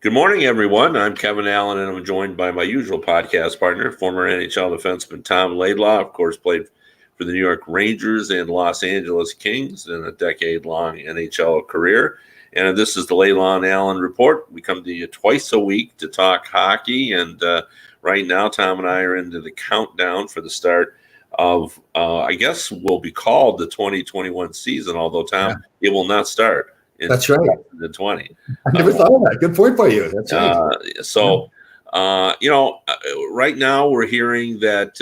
Good morning, everyone. I'm Kevin Allen, and I'm joined by my usual podcast partner, former NHL defenseman Tom Laidlaw. Of course, played for the New York Rangers and Los Angeles Kings in a decade-long NHL career. And this is the Laidlaw and Allen Report. We come to you twice a week to talk hockey. And right now, Tom and I are into the countdown for the start of, I guess, will be called the 2021 season, although, Tom, It will not start. That's right. The 20. I never thought of that. Good point by you. That's right. Right now we're hearing that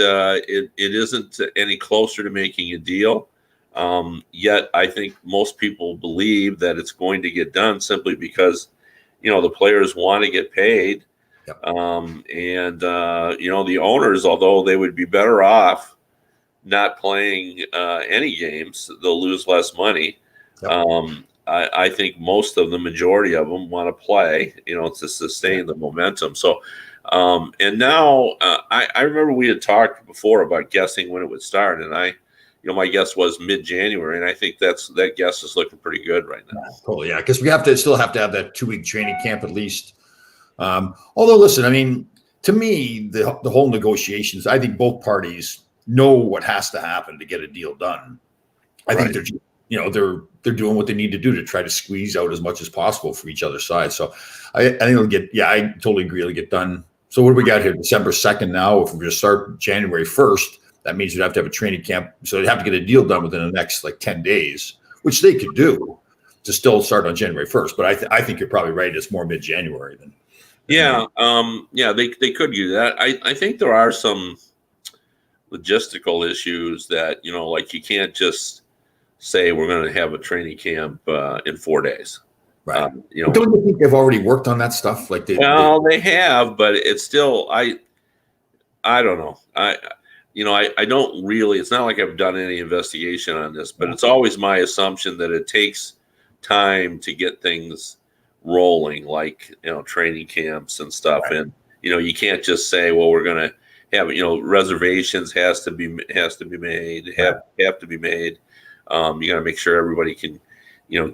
it isn't any closer to making a deal. Yet I think most people believe that it's going to get done simply because, the players want to get paid. Yep. The owners, although they would be better off not playing any games, they'll lose less money. Yep. I think most of the majority of them want to play, to sustain the momentum. So, and now I remember we had talked before about guessing when it would start, and my guess was mid-January, and I think that guess is looking pretty good right now. Totally, yeah, because we still have to have that 2-week training camp at least. Although, listen, I mean, to me, the whole negotiations, I think both parties know what has to happen to get a deal done. I think they're doing what they need to do to try to squeeze out as much as possible for each other's side. So I think it'll get, I totally agree. It'll get done. So what do we got here? December 2nd now. If we're going to start January 1st, that means we'd have to have a training camp. So they'd have to get a deal done within the next 10 days, which they could do to still start on January 1st. But I think you're probably right. It's more mid-January than. They could do that. I think there are some logistical issues that, you can't just say we're going to have a training camp in 4 days. Right. Don't you think they've already worked on that stuff? They have, but it's still, I don't know. I don't really, it's not like I've done any investigation on this, but it's always my assumption that it takes time to get things rolling, training camps and stuff. Right. And, you can't just say, well, we're going to have, reservations has to be made, have to be made. You got to make sure everybody can,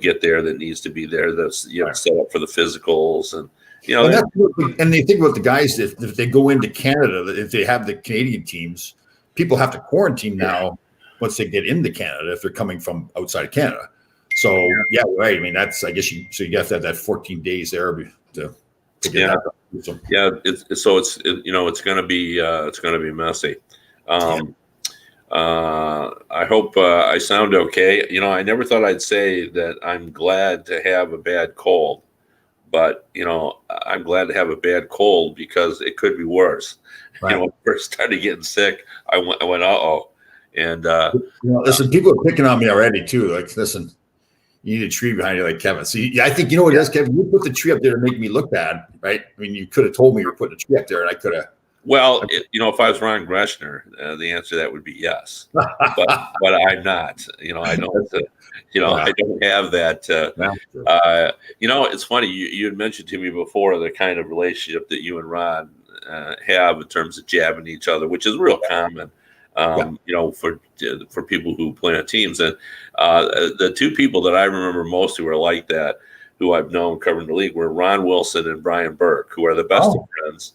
get there that needs to be there. That's set up for the physicals and and they think about the guys if they go into Canada, if they have the Canadian teams, people have to quarantine now once they get into Canada if they're coming from outside of Canada. So right. I mean that's you have to have that 14 days there to get that done. So. Yeah, it's going to be messy. I hope I sound okay. I never thought I'd say that I'm glad to have a bad cold, but, I'm glad to have a bad cold because it could be worse. Right. When I first started getting sick, I went, uh-oh. And, listen, people are picking on me already too. Listen, you need a tree behind you like Kevin. So I think, what it is, Kevin, you put the tree up there to make me look bad, right? I mean, you could have told me you were putting a tree up there and I could have. Well, if I was Ron Greschner, the answer to that would be yes, but I'm not. I don't. I don't have that. It's funny. You had mentioned to me before the kind of relationship that you and Ron have in terms of jabbing each other, which is real common. For people who play on teams, and the two people that I remember most who are like that, who I've known covering the league, were Ron Wilson and Brian Burke, who are the best of friends.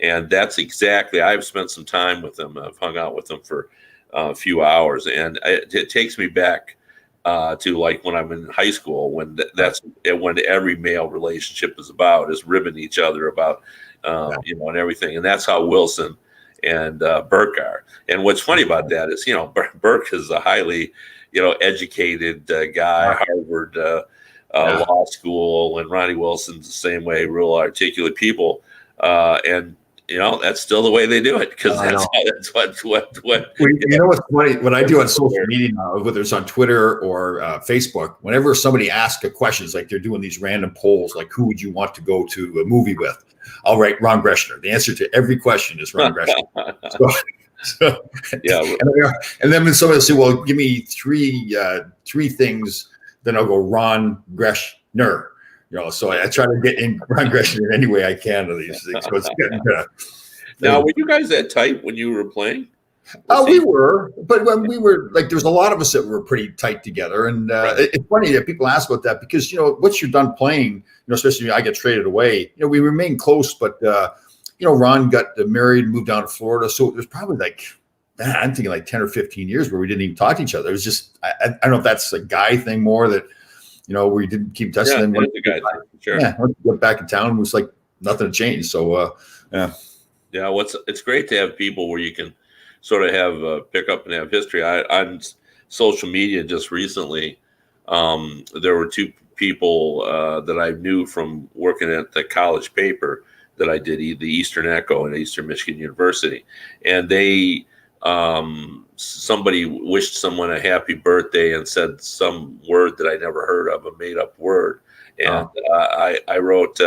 And that's exactly, I've spent some time with them. I've hung out with them for a few hours. And it takes me back to when I'm in high school, when that's when every male relationship is about, is ribbing each other about, and everything. And that's how Wilson and Burke are. And what's funny about that is, Burke is a highly, educated guy, Harvard law school, and Ronnie Wilson's the same way, real articulate people. And that's still the way they do it because that's what. What's funny? What I do on social media now, whether it's on Twitter or Facebook, whenever somebody asks a question, it's like they're doing these random polls, like who would you want to go to a movie with? I'll write Ron Greschner. The answer to every question is Ron Greschner. And then when somebody will say, "Well, give me three things," then I'll go Ron Greschner. So I try to get in Ron Greschner any way I can to these things. So it's getting Now, were you guys that tight when you were playing? We were, but when we were like, there was a lot of us that were pretty tight together, and it's funny that people ask about that because once you're done playing, especially I get traded away, we remain close, but Ron got married, moved down to Florida, so there's probably like, man, I'm thinking like 10 or 15 years where we didn't even talk to each other. It was just, I don't know if that's a guy thing more that we didn't keep touching. Yeah, then it's a guy thing, sure. Yeah, once we got back in town, it was like nothing had changed. So yeah. It's great to have people where you can sort of have pick up and have history. On social media just recently, there were two people that I knew from working at the college paper that I did, the Eastern Echo and Eastern Michigan University, and they somebody wished someone a happy birthday and said some word that I never heard of, a made up word, and I wrote,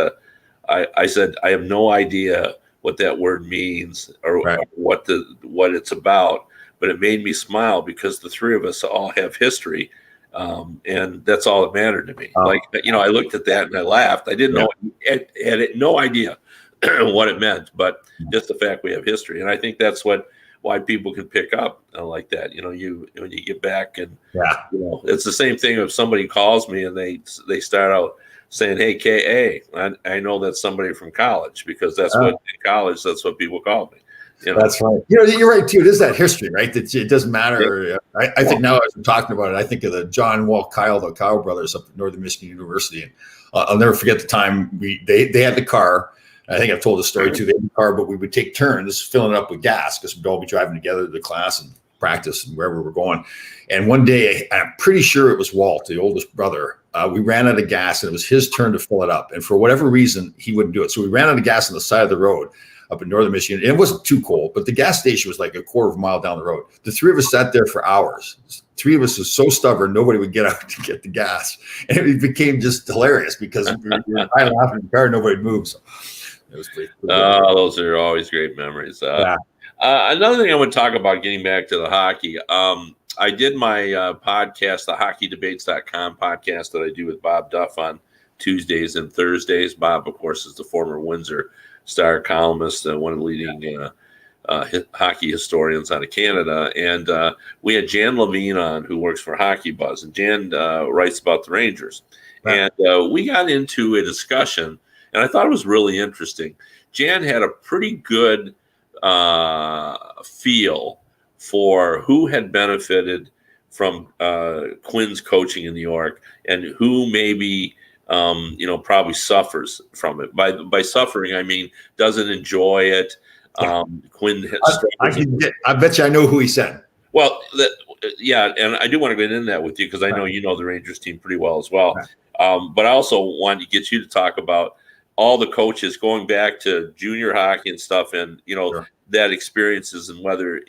I said I have no idea what that word means or what it's about, but it made me smile because the three of us all have history, and that's all that mattered to me. I looked at that and I laughed. I didn't know, had no idea what it meant, but just the fact we have history, and I think that's why people can pick up like that. When you get back, and it's the same thing if somebody calls me and they start out saying, "Hey, KA," I know that's somebody from college because that's what in college, that's what people call me. That's right. You're right too. It is that history, right? That it doesn't matter. Yeah. I think now as we're talking about it, I think of the John Walt Kyle, the Kyle brothers up at Northern Michigan University, and I'll never forget the time they had the car. I think I've told the story too. They had the car, but we would take turns filling it up with gas because we'd all be driving together to the class and practice and wherever we're going. And one day, I'm pretty sure it was Walt, the oldest brother. We ran out of gas and it was his turn to fill it up. And for whatever reason, he wouldn't do it. So we ran out of gas on the side of the road up in Northern Michigan. And it wasn't too cold, but the gas station was like a quarter of a mile down the road. The three of us sat there for hours. Three of us was so stubborn, nobody would get out to get the gas. And it became just hilarious because we were laughing in the car, nobody moved. So it was pretty cool. Those are always great memories. Another thing I would talk about, getting back to the hockey, I did my podcast, the hockeydebates.com podcast that I do with Bob Duff on Tuesdays and Thursdays. Bob, of course, is the former Windsor Star columnist, one of the leading hockey historians out of Canada. And we had Jan Levine on, who works for Hockey Buzz. And Jan writes about the Rangers. Right. And we got into a discussion, and I thought it was really interesting. Jan had a pretty good feel for who had benefited from Quinn's coaching in New York and who maybe probably suffers from it. By suffering, I mean doesn't enjoy it. Quinn. I bet you I know who he said. Well, and I do want to get into that with you because I know you know the Rangers team pretty well as well. Right. But I also wanted to get you to talk about all the coaches going back to junior hockey and stuff, and that experiences, and whether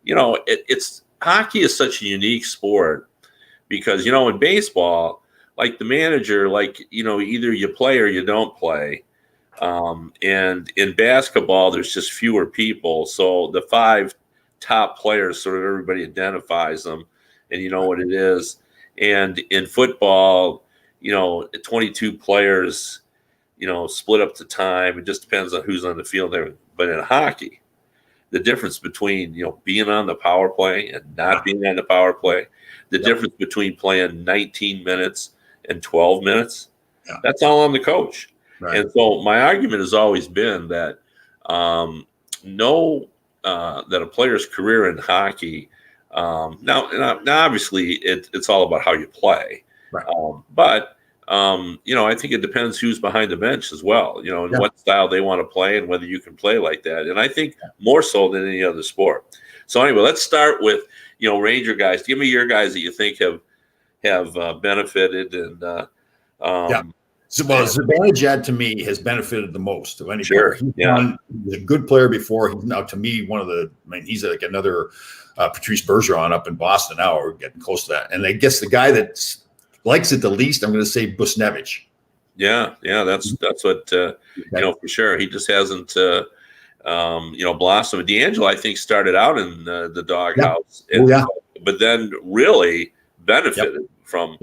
it's hockey is such a unique sport because in baseball, like the manager, either you play or you don't play, and in basketball there's just fewer people, so the five top players sort of everybody identifies them, and you know what it is. And in football, 22 players. Split up the time. It just depends on who's on the field there. But in hockey, the difference between, being on the power play and not being on the power play, the difference between playing 19 minutes and 12 minutes, that's all on the coach. Right. And so my argument has always been that that a player's career in hockey, now obviously it's all about how you play. Right. But I think it depends who's behind the bench as well, and what style they want to play and whether you can play like that. And I think more so than any other sport. So anyway, let's start with, Ranger guys. Give me your guys that you think have benefited. And Zibanejad to me has benefited the most of any player. He's a good player before. He's now, to me, he's like another Patrice Bergeron up in Boston now. We're getting close to that. And I guess the guy that's likes it the least, I'm going to say Buchnevich. Yeah, that's what for sure. He just hasn't blossomed. DeAngelo, I think, started out in the doghouse, but then really benefited from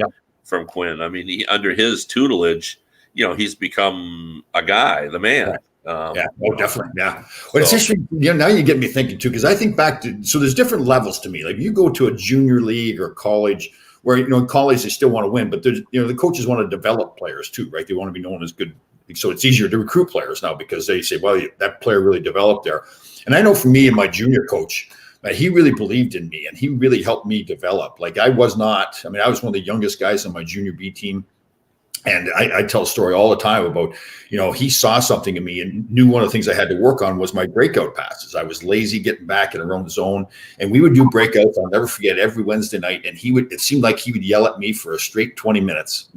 Quinn. I mean, under his tutelage, he's become a guy, the man. Yeah, oh, definitely. Yeah. But it's interesting. Now you get me thinking too, because I think back to, so there's different levels to me. Like you go to a junior league or college where, in college they still want to win, but there's, the coaches want to develop players too, right? They want to be known as good. So it's easier to recruit players now because they say, well, that player really developed there. And I know for me and my junior coach, he really believed in me and he really helped me develop. Like I was one of the youngest guys on my junior B team. And I tell a story all the time about, he saw something in me and knew one of the things I had to work on was my breakout passes. I was lazy getting back in a own zone, and we would do breakouts. I'll never forget every Wednesday night. And it seemed like he would yell at me for a straight 20 minutes.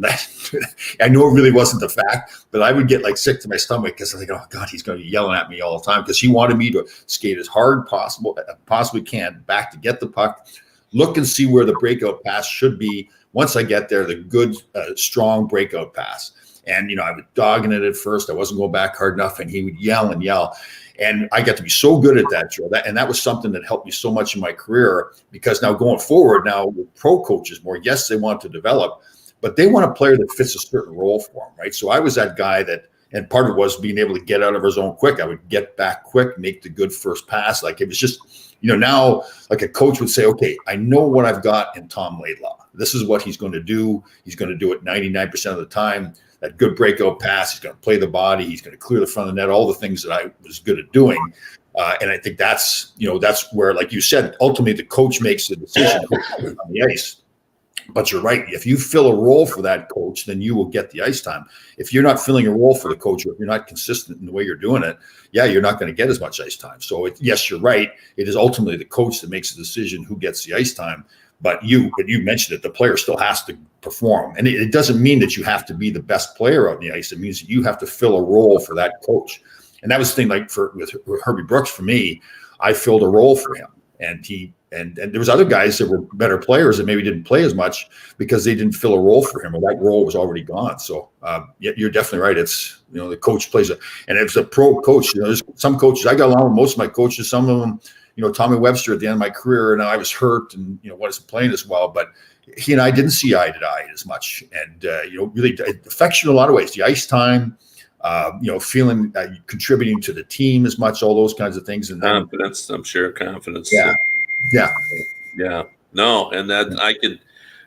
I know it really wasn't the fact, but I would get like sick to my stomach because I think, oh God, he's going to be yelling at me all the time because he wanted me to skate as hard possibly can back to get the puck, look and see where the breakout pass should be. Once I get there, the good, strong breakout pass. And, I was dogging it at first. I wasn't going back hard enough. And he would yell and yell. And I got to be so good at that, Joe. And that was something that helped me so much in my career because now going forward, now with pro coaches more, yes, they want to develop, but they want a player that fits a certain role for them, right? So I was that guy and part of it was being able to get out of our zone quick. I would get back quick, make the good first pass. Like it was just, now like a coach would say, okay, I know what I've got in Tom Laidlaw. This is what he's going to do. He's going to do it 99% of the time. That good breakout pass. He's going to play the body. He's going to clear the front of the net, all the things that I was good at doing. And I think that's where, like you said, ultimately the coach makes the decision on the ice. But you're right. If you fill a role for that coach, then you will get the ice time. If you're not filling a role for the coach, or if you're not consistent in the way you're doing it, you're not going to get as much ice time. So yes, you're right. It is ultimately the coach that makes the decision who gets the ice time. But you mentioned it, the player still has to perform. And it doesn't mean that you have to be the best player on the ice. It means that you have to fill a role for that coach. And that was the thing, like with Herbie Brooks, for me, I filled a role for him. And there was other guys that were better players that maybe didn't play as much because they didn't fill a role for him, or that role was already gone. So you're definitely right. It's, the coach plays and it's a pro coach. There's some coaches, I got along with most of my coaches, some of them, Tommy Webster at the end of my career, and I was hurt and, wasn't playing as well, but he and I didn't see eye to eye as much. And, really affection in a lot of ways, the ice time, feeling, contributing to the team as much, all those kinds of things. And confidence, I'm sure confidence. Yeah. No. And that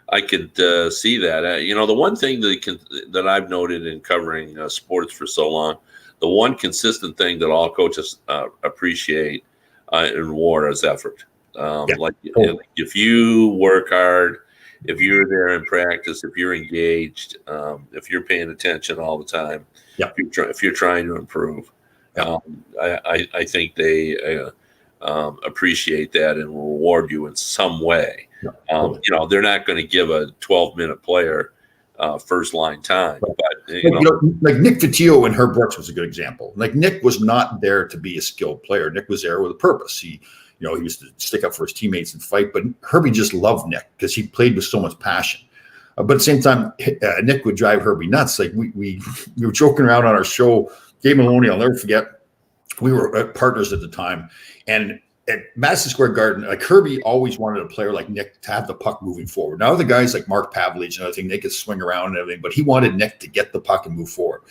I could see that, the one thing that I've noted in covering sports for so long, the one consistent thing that all coaches appreciate and reward is effort. Like if you work hard, if you're there in practice, if you're engaged, if you're paying attention all the time, if you're trying to improve, I think they appreciate that and reward you in some way. They're not going to give a 12-minute player first line time, but like Nick Vitillo and Herb Brooks was a good example. Like Nick was not there to be a skilled player. Nick was there with a purpose. He used to stick up for his teammates and fight, but Herbie just loved Nick because he played with so much passion. But at the same time, Nick would drive Herbie nuts. Like we were joking around on our show, Gabe Maloney, I'll never forget. We were partners at the time, and at Madison Square Garden, like Herbie always wanted a player like Nick to have the puck moving forward. Now other guys like Mark Pavlich and other things, they could swing around and everything, but he wanted Nick to get the puck and move forward.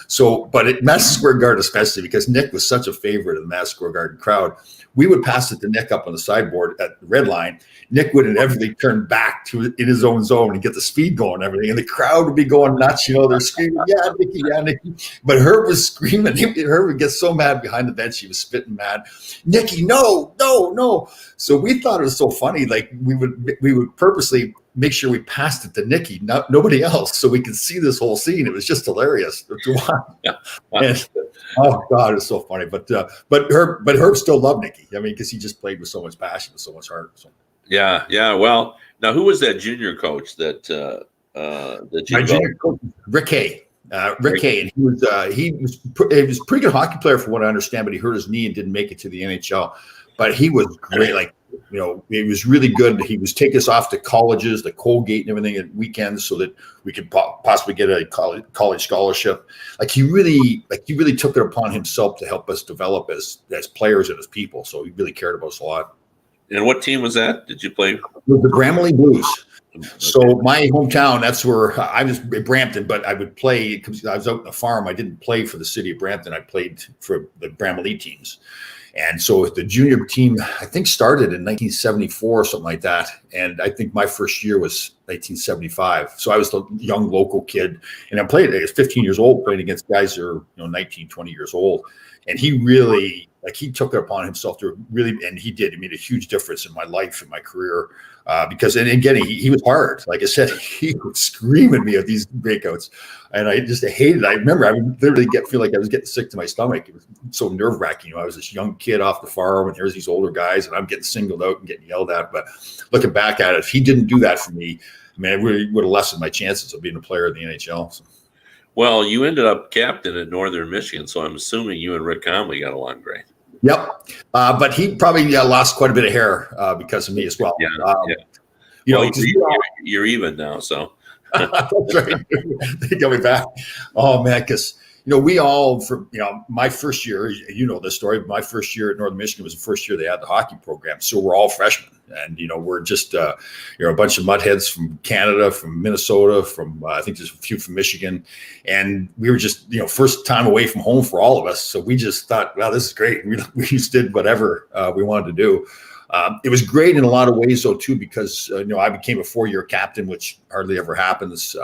So, but at Madison Square Garden especially, because Nick was such a favorite of the Madison Square Garden crowd, we would pass it to Nick up on the sideboard at the red line. Nick would inevitably turn back in his own zone and get the speed going and everything. And the crowd would be going nuts. They're screaming, yeah, Nicky. But Herb was screaming. Herb would get so mad behind the bench. He was spitting mad. Nicky, no. So we thought it was so funny. Like we would purposely make sure we passed it to Nicky, nobody else, so we could see this whole scene. It was just hilarious to watch. Yeah. And, oh God, it's so funny. But Herb still loved Nicky. I mean, because he just played with so much passion, with so much heart. So. Yeah. Well, now who was that junior coach that my junior coach, Rick Hay. Rick Hay, and he was a pretty good hockey player, from what I understand, but he hurt his knee and didn't make it to the NHL. But he was great. Like, he was really good. He was take us off to colleges, the Colgate and everything at weekends, so that we could possibly get a college scholarship. Like he really took it upon himself to help us develop as players and as people. So he really cared about us a lot. And what team was that? Did you play? The Grammarly Blues. So my hometown, that's where I was, Brampton, but I would play because I was out on the farm. I didn't play for the city of Brampton. I played for the Bramalea teams. And so the junior team, I think, started in 1974 or something like that. And I think my first year was 1975. So I was the young local kid. And I played, I was 15 years old, playing against guys that are 19, 20 years old. And he really, he took it upon himself to really, and he did. He made a huge difference in my life and my career. Because, and again, he was hard. Like I said, he would scream at me at these breakouts, and I just hated it. I remember I would literally feel like I was getting sick to my stomach. It was so nerve wracking. I was this young kid off the farm, and there's these older guys, and I'm getting singled out and getting yelled at. But looking back at it, if he didn't do that for me, I mean, it really would have lessened my chances of being a player in the NHL. So. Well, you ended up captain at Northern Michigan, so I'm assuming you and Rick Comley got along great. Yep. But he probably lost quite a bit of hair because of me as well. Yeah. You're even now, so. That's right. They got me back. Oh, man, because, we all, my first year, this story, my first year at Northern Michigan was the first year they had the hockey program. So we're all freshmen. And, we're just, a bunch of mudheads from Canada, from Minnesota, from, I think there's a few from Michigan. And we were just, first time away from home for all of us. So we just thought, wow, this is great. We just did whatever we wanted to do. It was great in a lot of ways, though, too, because, I became a 4-year captain, which hardly ever happens.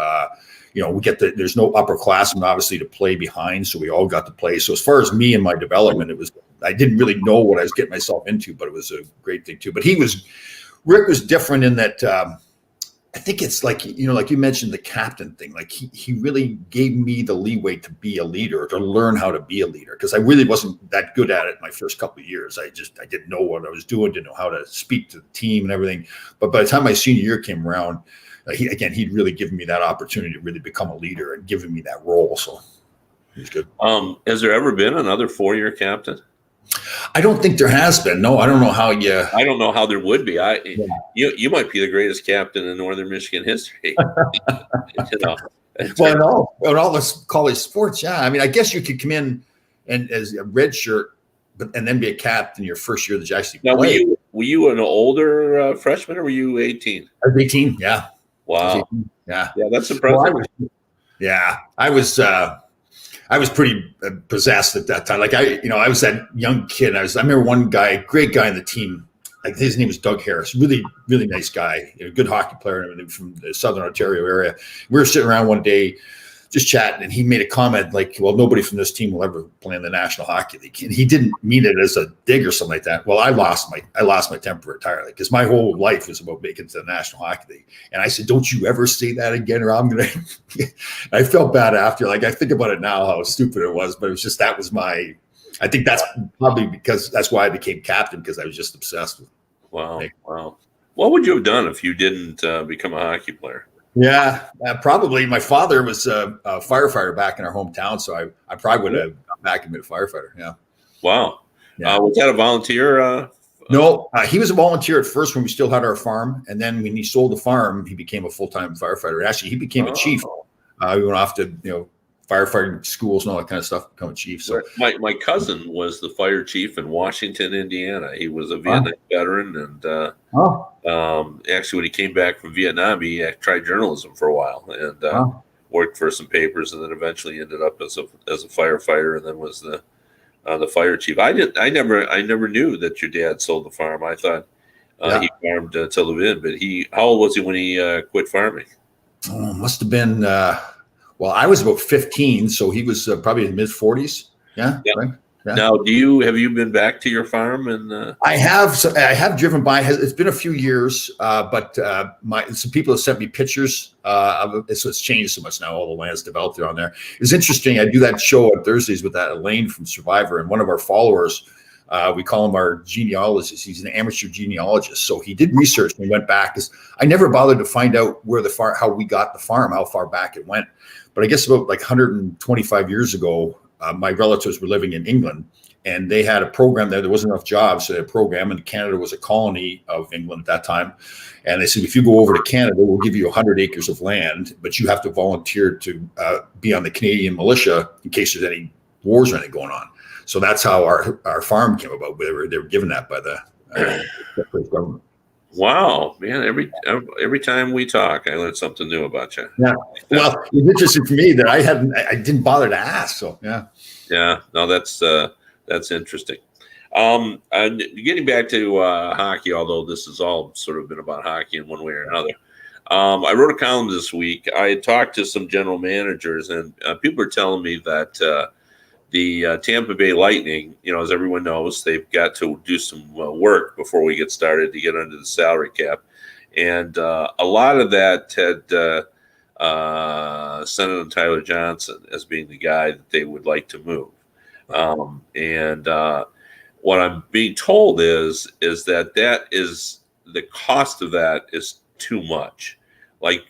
We get there's no upperclassmen, obviously, to play behind. So we all got to play. So as far as me and my development, I didn't really know what I was getting myself into, but it was a great thing, too. But Rick was different in that I think it's like you mentioned the captain thing. Like he really gave me the leeway to be a leader, to learn how to be a leader, because I really wasn't that good at it my first couple of years. I didn't know what I was doing, didn't know how to speak to the team and everything. But by the time my senior year came around, he'd really given me that opportunity to really become a leader and given me that role. So it was good. Has there ever been another 4-year captain? I don't think there has been. No, I don't know how you. I don't know how there would be. You might be the greatest captain in Northern Michigan history. Well, no, in all this college sports, yeah. I mean, I guess you could come in and as a red shirt, and then be a captain your first year that you actually played. Were you an older freshman, or were you 18? I was 18. Yeah. Wow. 18, yeah. Yeah, that's impressive. I was pretty possessed at that time. Like I was that young kid. I remember one guy, great guy on the team. Like his name was Doug Harris. Really, really nice guy. A good hockey player from the Southern Ontario area. We were sitting around one day, just chatting, and he made a comment like, "Well, nobody from this team will ever play in the National Hockey League." And he didn't mean it as a dig or something like that. Well, I lost my temper entirely, because my whole life was about making it to the National Hockey League. And I said, "Don't you ever say that again, or I'm gonna." I felt bad after. Like I think about it now, how stupid it was, but it was just that was my. I think that's probably because that's why I became captain, because I was just obsessed with. Wow! What would you have done if you didn't become a hockey player? Yeah, probably. My father was a firefighter back in our hometown, so I probably would have gone back and been a firefighter. Yeah. Wow. Yeah. Was that a volunteer? No, he was a volunteer at first when we still had our farm, and then when he sold the farm, he became a full-time firefighter. Actually, he became a chief. We went off to firefighting schools and all that kind of stuff, become a chief. So my cousin was the fire chief in Washington, Indiana. He was a Vietnam veteran, and actually, when he came back from Vietnam, he tried journalism for a while and worked for some papers, and then eventually ended up as a firefighter, and then was the fire chief. I never knew that your dad sold the farm. I thought he farmed to live in, but how old was he when he quit farming? Oh, must have been. Well, I was about 15, so he was probably in mid 40s. Yeah. Right? Yeah. Now, have you been back to your farm? And I have driven by. It's been a few years, but some people have sent me pictures of it. So it's changed so much now. All the land's developed around there. It's interesting. I do that show on Thursdays with that Elaine from Survivor, and one of our followers. We call him our genealogist. He's an amateur genealogist. So he did research and we went back, because I never bothered to find out how we got the farm, how far back it went. But I guess about like 125 years ago, my relatives were living in England, and they had a program there. There wasn't enough jobs, so they had a program, and Canada was a colony of England at that time. And they said, if you go over to Canada, we'll give you 100 acres of land, but you have to volunteer to be on the Canadian militia in case there's any wars or anything going on. So that's how our farm came about. They were given that by the British government. Wow, man! Every time we talk, I learn something new about you. Yeah. Well, it's interesting for me that I didn't bother to ask. So yeah. Yeah, no, that's interesting. And getting back to hockey, although this has all sort of been about hockey in one way or another. I wrote a column this week. I had talked to some general managers, and people are telling me that the Tampa Bay Lightning, as everyone knows, they've got to do some work before we get started to get under the salary cap. And a lot of that had centered on Tyler Johnson as being the guy that they would like to move. And what I'm being told is that is the cost of that is too much. Like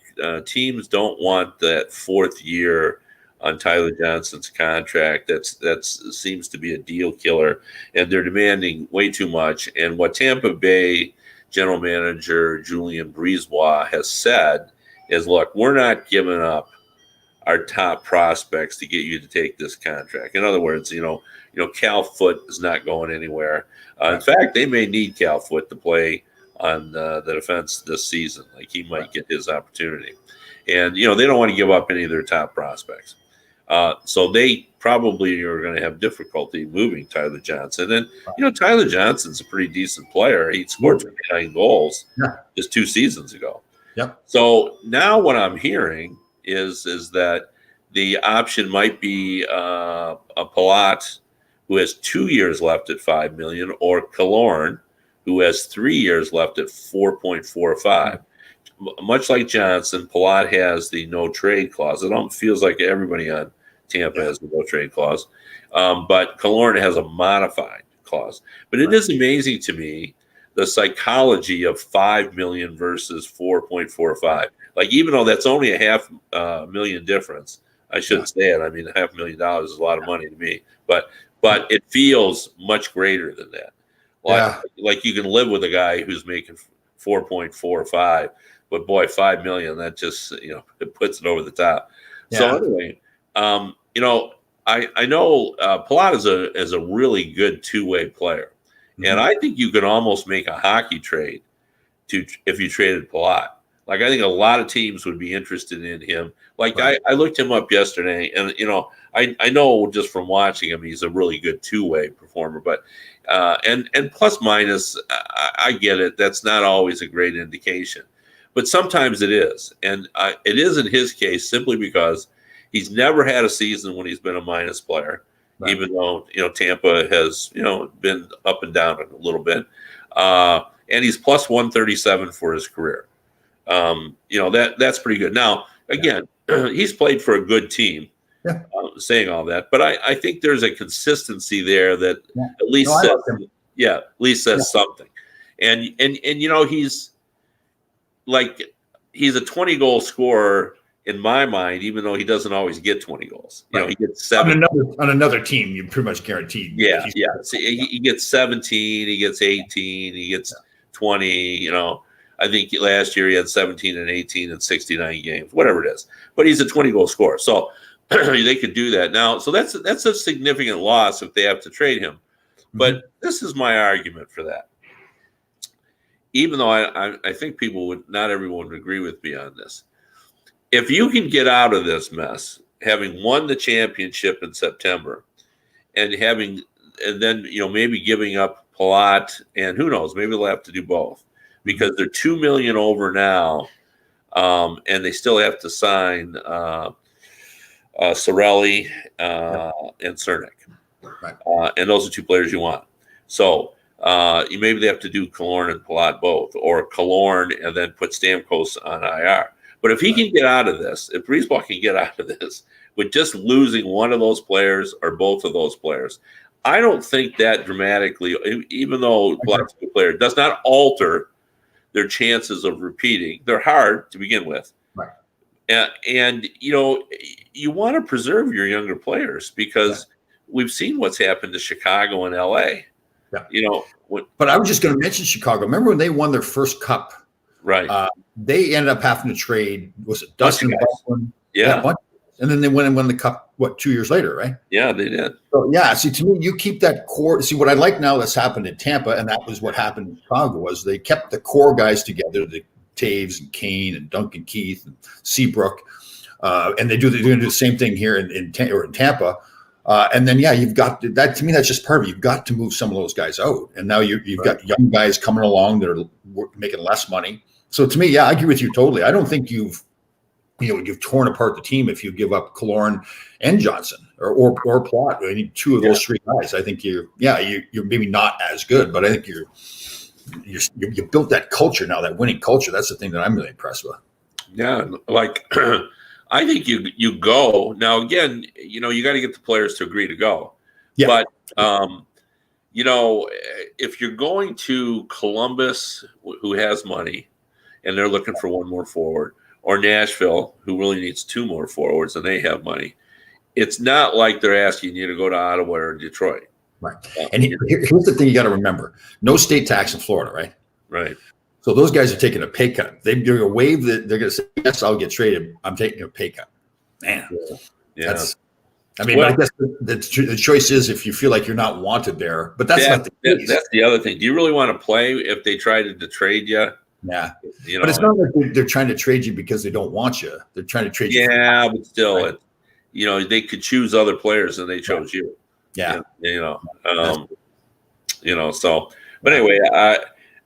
teams don't want that fourth year on Tyler Johnson's contract. That seems to be a deal killer, and they're demanding way too much. And what Tampa Bay general manager Julien Brisebois has said is, look, we're not giving up our top prospects to get you to take this contract. In other words, Cal Foote is not going anywhere. In fact, they may need Cal Foote to play on the defense this season. Like, he might get his opportunity. And, they don't want to give up any of their top prospects. So they probably are going to have difficulty moving Tyler Johnson. And, Tyler Johnson's a pretty decent player. He scored 29 goals just 2 seasons ago. Yep. So now what I'm hearing is that the option might be a Palat, who has 2 years left at $5 million, or Killorn, who has 3 years left at $4.45. Much like Johnson, Palat has the no trade clause. It feels like everybody on Tampa has the no trade clause, but Killorn has a modified clause. But it is amazing to me the psychology of $5 million versus 4.45. Like, even though that's only a $500,000 difference, I shouldn't say it. I mean, $500,000 is a lot of money to me, but it feels much greater than that. Like you can live with a guy who's making 4.45, but boy, $5 million, that just, it puts it over the top. Yeah. So anyway, I know Palat is a really good two-way player. Mm-hmm. And I think you could almost make a hockey trade if you traded Palat. Like, I think a lot of teams would be interested in him. Like, right. I looked him up yesterday, and I know just from watching him, he's a really good two-way performer. But and plus minus, I get it. That's not always a great indication, but sometimes it is, and it is in his case simply because he's never had a season when he's been a minus player. Right. Even though Tampa has been up and down a little bit, and he's plus 137 for his career. That's pretty good. Now, again, he's played for a good team. Yeah. Saying all that, but I think there's a consistency there that at least says something. And he's a 20 goal scorer in my mind, even though he doesn't always get 20 goals. He gets 7 on another team. You pretty much guaranteed. Yeah. So he gets 17, he gets 18, he gets 20. I think last year he had 17 and 18 in 69 games, whatever it is. But he's a 20 goal scorer, so they could do that now. So that's a significant loss if they have to trade him. But this is my argument for that. Even though I think not everyone would agree with me on this. If you can get out of this mess, having won the championship in September, and then maybe giving up Palat, and who knows, maybe they'll have to do both because they're $2 million over now, and they still have to sign Cirelli and Cernak. Right. And those are 2 players you want. So maybe they have to do Killorn and Palat both, or Killorn and then put Stamkos on IR. But if he can get out of this, if Brisebois can get out of this with just losing one of those players or both of those players, I don't think that dramatically, even though Palat's a good player, does not alter their chances of repeating. They're hard to begin with. Right. And you want to preserve your younger players because we've seen what's happened to Chicago and LA. Yeah. But I was just going to mention Chicago. Remember when they won their first cup? Right. They ended up having to trade. Was it Dustin Bufflin? Yeah. and then they went and won the cup. What, 2 years later, right? Yeah, they did. So yeah, see, to me, you keep that core. See, what I like now that's happened in Tampa, and that was what happened in Chicago, was they kept the core guys together, the Taves and Kane and Duncan Keith and Seabrook, and they're going to do the same thing here in Tampa. And then, yeah, you've got that. To me, that's just perfect. You've got to move some of those guys out, and now you've got young guys coming along that are making less money. So to me, yeah, I agree with you totally. I don't think you've torn apart the team if you give up Killorn and Johnson or Plot. I need two of those three guys. I think you're maybe not as good, but I think you built that culture now, that winning culture. That's the thing that I'm really impressed with. Yeah, like I think you go now. Again, you got to get the players to agree to go. Yeah. But if you're going to Columbus, who has money, and they're looking for one more forward, or Nashville, who really needs two more forwards and they have money, it's not like they're asking you to go to Ottawa or Detroit. Right. And here's the thing you got to remember. No state tax in Florida, right? Right. So those guys are taking a pay cut. They're going to waive that. They're going to say, yes, I'll get traded. I'm taking a pay cut. Man. Yeah. I guess the choice is if you feel like you're not wanted there, but that's not the case. That's the other thing. Do you really want to play if they try to trade you? Yeah. But it's not like they're trying to trade you because they don't want you. They're trying to trade you. Yeah, but still, right? They could choose other players and they chose you. Yeah. So, but anyway,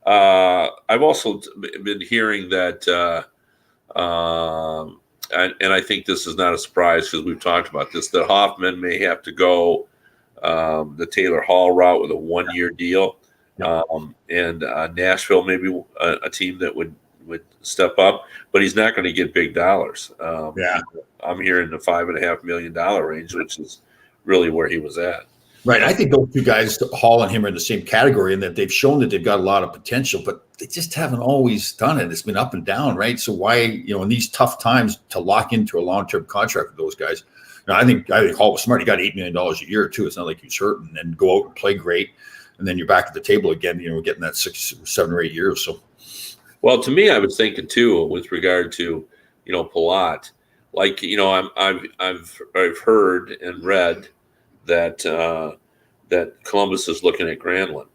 I've also been hearing that, and I think this is not a surprise because we've talked about this, that Hoffman may have to go the Taylor Hall route with a 1-year deal. And Nashville maybe a team that would step up, but he's not going to get big dollars. I'm hearing the $5.5 million range, which is really where he was at. Right. I think those two guys, Hall and him, are in the same category in that they've shown that they've got a lot of potential, but they just haven't always done it. It's been up and down, right? So why, in these tough times to lock into a long-term contract with those guys? I think Hall was smart. He got $8 million a year too. It's not like he's hurting, and go out and play great. And then you're back at the table again, getting that 6, 7, or 8 years. So, well, to me, I was thinking too, with regard to, Palat, like, I've heard and read that that Columbus is looking at Granlund,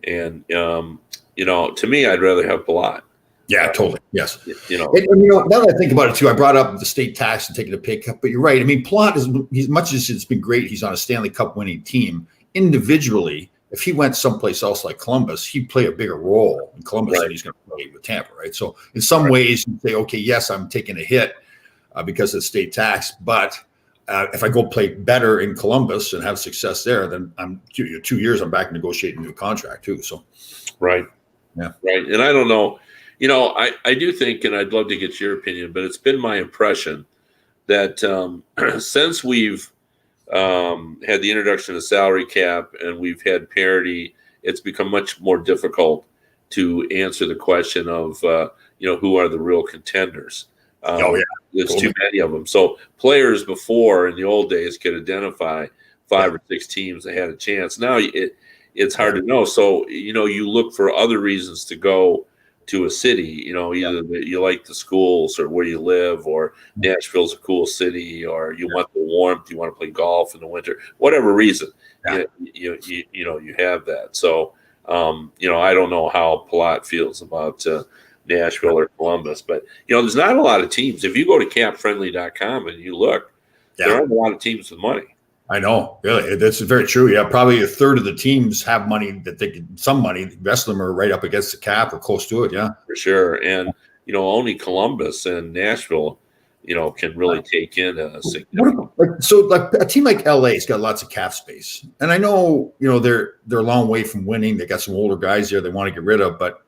and to me, I'd rather have Palat. Yeah, totally. Yes. Now that I think about it too, I brought up the state tax and taking a pay cut, but you're right. I mean, Palat as much as it's been great, he's on a Stanley Cup winning team individually. If he went someplace else like Columbus, he'd play a bigger role in Columbus than he's going to play with Tampa, right? So in some ways, you say, okay, yes, I'm taking a hit because of state tax, but if I go play better in Columbus and have success there, then I'm 2 years, I'm back negotiating a new contract too. So, right. Yeah. Right. And I don't know, I do think, and I'd love to get your opinion, but it's been my impression that since we've had the introduction of salary cap and we've had parity, it's become much more difficult to answer the question of, who are the real contenders. There's too many of them. So players before in the old days could identify 5 or 6 teams that had a chance. Now it's hard to know. So, you look for other reasons to go to a city, either you like the schools or where you live, or Nashville's a cool city, or you want the warmth, you want to play golf in the winter, whatever reason, you have that. So, I don't know how Palat feels about Nashville or Columbus, but there's not a lot of teams. If you go to capfriendly.com and you look, there aren't a lot of teams with money. I know, really. That's very true. Yeah, probably a third of the teams have money that they could, some money. The rest of them are right up against the cap or close to it. Yeah, for sure. And only Columbus and Nashville, can really take in a significant. Like a team like LA's got lots of cap space, and I know they're a long way from winning. They got some older guys there they want to get rid of, but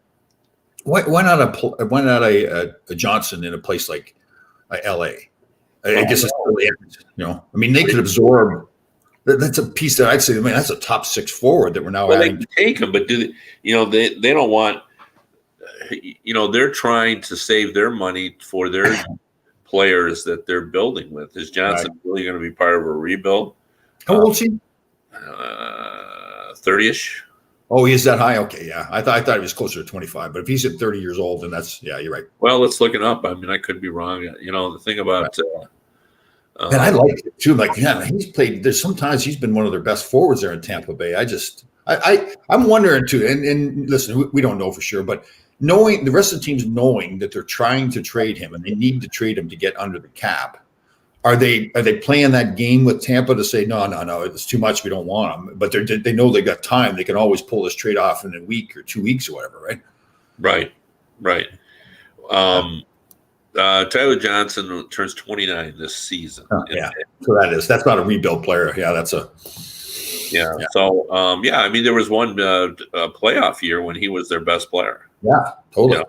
why not a Johnson in a place like LA? I guess it's I mean, they could absorb. That's a piece that I'd say. I mean, that's a top 6 forward that we're now adding. They can take them, but they don't want. They're trying to save their money for their players that they're building with. Is Johnson really going to be part of a rebuild? How old is he? 30-ish. Oh, he is that high? Okay, yeah. I thought he was closer to 25. But if he's at 30 years old, then that's you're right. Well, let's look it up. I mean, I could be wrong. The thing about And I like it too. Like, yeah, he's played. There's sometimes he's been one of their best forwards there in Tampa Bay. I'm wondering too. And listen, we don't know for sure, but knowing the rest of the teams knowing that they're trying to trade him and they need to trade him to get under the cap, are they playing that game with Tampa to say no, it's too much, we don't want him, but they know they got time. They can always pull this trade off in a week or 2 weeks or whatever, right? Right. Tyler Johnson turns 29 this season. Yeah, so that's not a rebuild player. Yeah, that's a yeah. So I mean, there was one playoff year when he was their best player. Yeah, totally.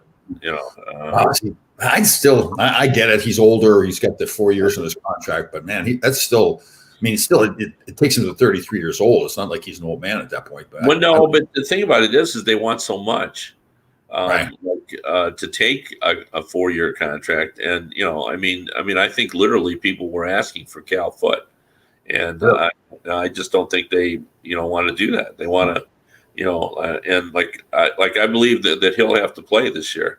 I get it. He's older. He's got the 4 years on his contract, but man, that's still. I mean, it takes him to 33 years old. It's not like he's an old man at that point. But but the thing about it is they want so much. Right. To take a 4-year contract, and I mean, I think literally people were asking for Cal Foote, and I just don't think they want to do that. They want to, and I believe that he'll have to play this year.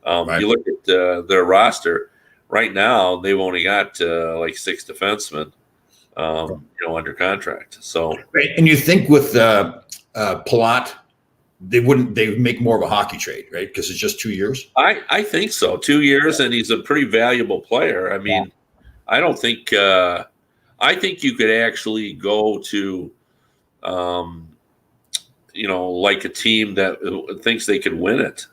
Right. You look at their roster right now; they've only got 6 defensemen, under contract. So, and you think with Palat, they would make more of a hockey trade, right? Because it's just 2 years. I think so. 2 years, and he's a pretty valuable player. I mean, I don't think. I think you could actually go to, like a team that thinks they could win it,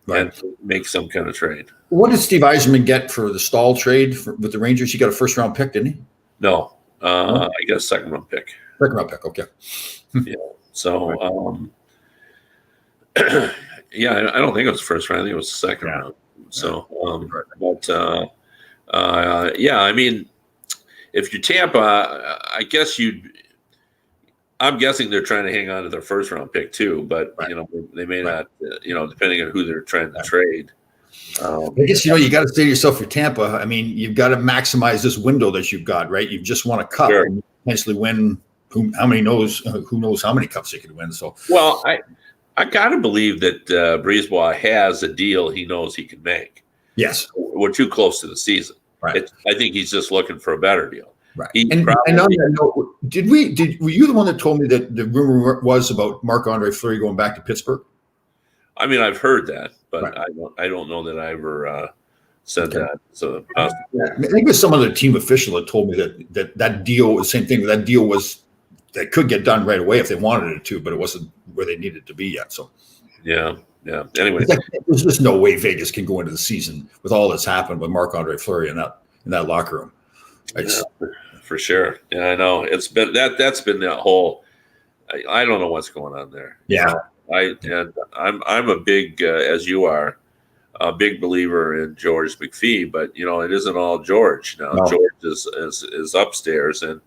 and make some kind of trade. What did Steve Yzerman get for the Stahl trade with the Rangers? He got a first-round pick, didn't he? No, I got a second-round pick. Second-round pick, okay. Yeah. So. I don't think it was first round. I think it was second round. So, I mean, if you're Tampa, I guess I'm guessing they're trying to hang on to their first round pick too, but they may not, depending on who they're trying to trade. I guess, you got to say to yourself, for Tampa, I mean, you've got to maximize this window that you've got, right? You've just won a cup and potentially win. Who knows how many cups they could win. So, well, I got to believe that Brisebois has a deal he knows he can make. Yes. We're too close to the season. Right. I think he's just looking for a better deal. Right. And on that note, were you the one that told me that the rumor was about Marc-Andre Fleury going back to Pittsburgh? I mean, I've heard that, but I don't know that I ever said that. So I think it was some other team official that told me that deal was the same thing. That deal was that could get done right away if they wanted it to, but it wasn't where they needed to be yet. So, yeah. Anyway, there's just no way Vegas can go into the season with all that's happened with Marc-Andre Fleury in that locker room. For sure. Yeah, I know. It's been that's been that whole. I don't know what's going on there. Yeah, I'm a big as you are a big believer in George McPhee, but it isn't all George now. No. George is upstairs and.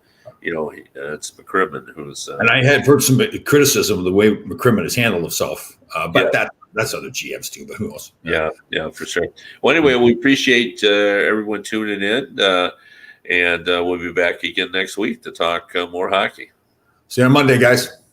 It's McCrimmon who's. And I had heard some criticism of the way McCrimmon has handled himself, but that's other GMs too. But who knows? Yeah, for sure. Well, anyway, we appreciate everyone tuning in, and we'll be back again next week to talk more hockey. See you on Monday, guys.